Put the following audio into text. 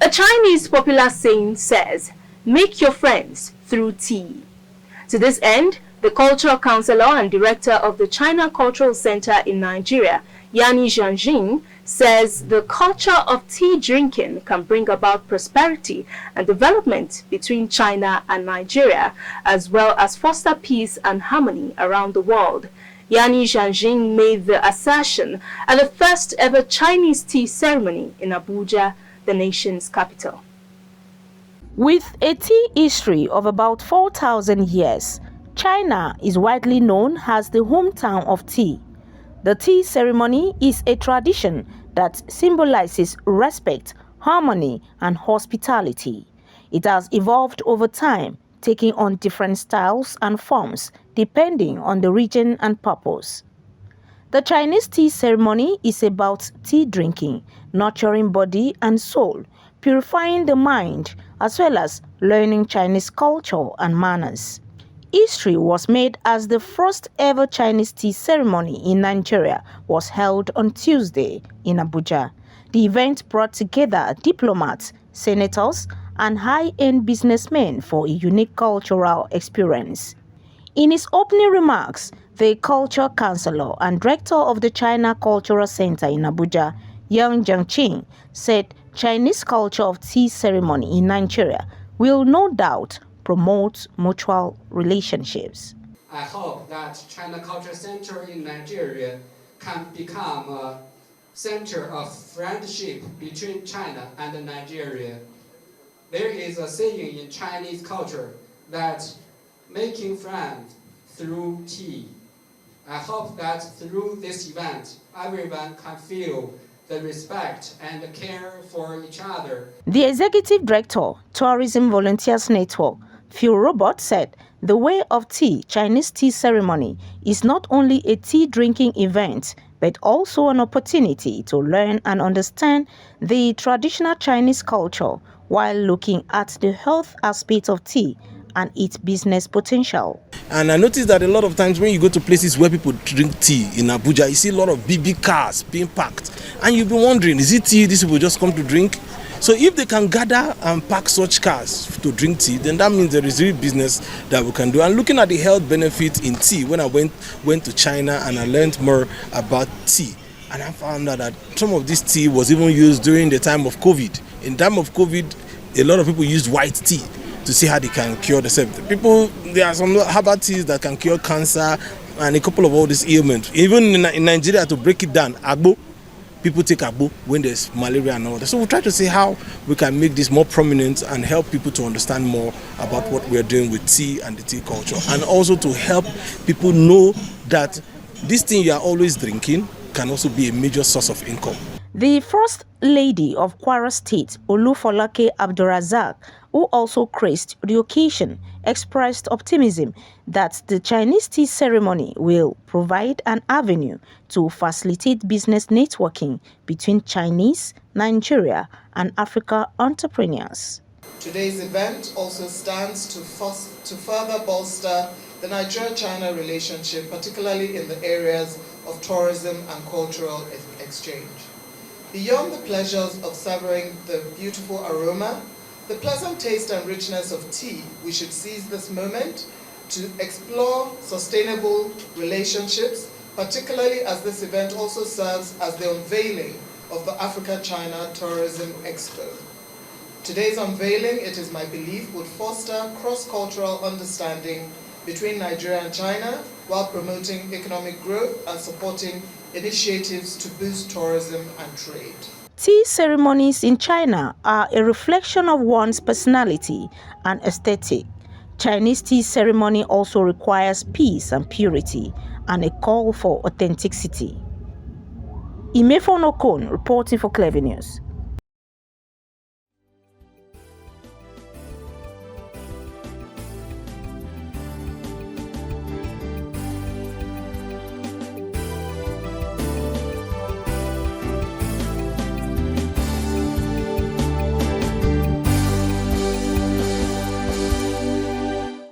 A Chinese popular saying says, "Make your friends through tea." To this end, the cultural counselor and director of the China Cultural Center in Nigeria, Yani Zhangjing, says the culture of tea drinking can bring about prosperity and development between China and Nigeria, as well as foster peace and harmony around the world. Yani Zhangjing made the assertion at the first ever Chinese tea ceremony in Abuja, the nation's capital. With a tea history of about 4,000 years, China is widely known as the hometown of tea. The tea ceremony is a tradition that symbolizes respect, harmony, and hospitality. It has evolved over time, taking on different styles and forms depending on the region and purpose. The Chinese tea ceremony is about tea drinking, nurturing body and soul, purifying the mind, as well as learning Chinese culture and manners. History was made as the first ever Chinese tea ceremony in Nigeria was held on Tuesday in Abuja. The event brought together diplomats, senators, and high-end businessmen for a unique cultural experience. In his opening remarks, the culture counselor and director of the China Cultural Center in Abuja, Yang Zhangjing, said Chinese culture of tea ceremony in Nigeria will no doubt promote mutual relationships. I hope that China Culture Center in Nigeria can become a center of friendship between China and Nigeria. There is a saying in Chinese culture that making friends through tea. I hope that through this event, everyone can feel the respect and the care for each other. The executive director, Tourism Volunteers Network, Phil Robert, said the Way of Tea Chinese tea ceremony is not only a tea drinking event, but also an opportunity to learn and understand the traditional Chinese culture while looking at the health aspect of tea and its business potential. And I noticed that a lot of times when you go to places where people drink tea in Abuja, you see a lot of BB cars being packed. And you'll be wondering, is it tea these people just come to drink? So if they can gather and pack such cars to drink tea, then that means there is real business that we can do. And looking at the health benefits in tea, when I went to China and I learned more about tea, and I found out that some of this tea was even used during the time of COVID. In time of COVID, a lot of people used white tea to see how they can cure themselves. There are some herbal teas that can cure cancer and a couple of all these ailments. Even in Nigeria, to break it down, agbo, people take agbo when there's malaria and all that. So we'll try to see how we can make this more prominent and help people to understand more about what we're doing with tea and the tea culture. And also to help people know that this thing you are always drinking can also be a major source of income. The First Lady of Kwara State, Olufolake Abdulrazak, who also graced the occasion, expressed optimism that the Chinese tea ceremony will provide an avenue to facilitate business networking between Chinese, Nigeria, and Africa entrepreneurs. Today's event also stands to further bolster the Nigeria-China relationship, particularly in the areas of tourism and cultural exchange. Beyond the pleasures of savoring the beautiful aroma, the pleasant taste and richness of tea, we should seize this moment to explore sustainable relationships, particularly as this event also serves as the unveiling of the Africa-China Tourism Expo. Today's unveiling, it is my belief, would foster cross-cultural understanding between Nigeria and China while promoting economic growth and supporting initiatives to boost tourism and trade. Tea ceremonies in China are a reflection of one's personality and aesthetic. Chinese tea ceremony also requires peace and purity and a call for authenticity. Imefon Okon reporting for Clever News.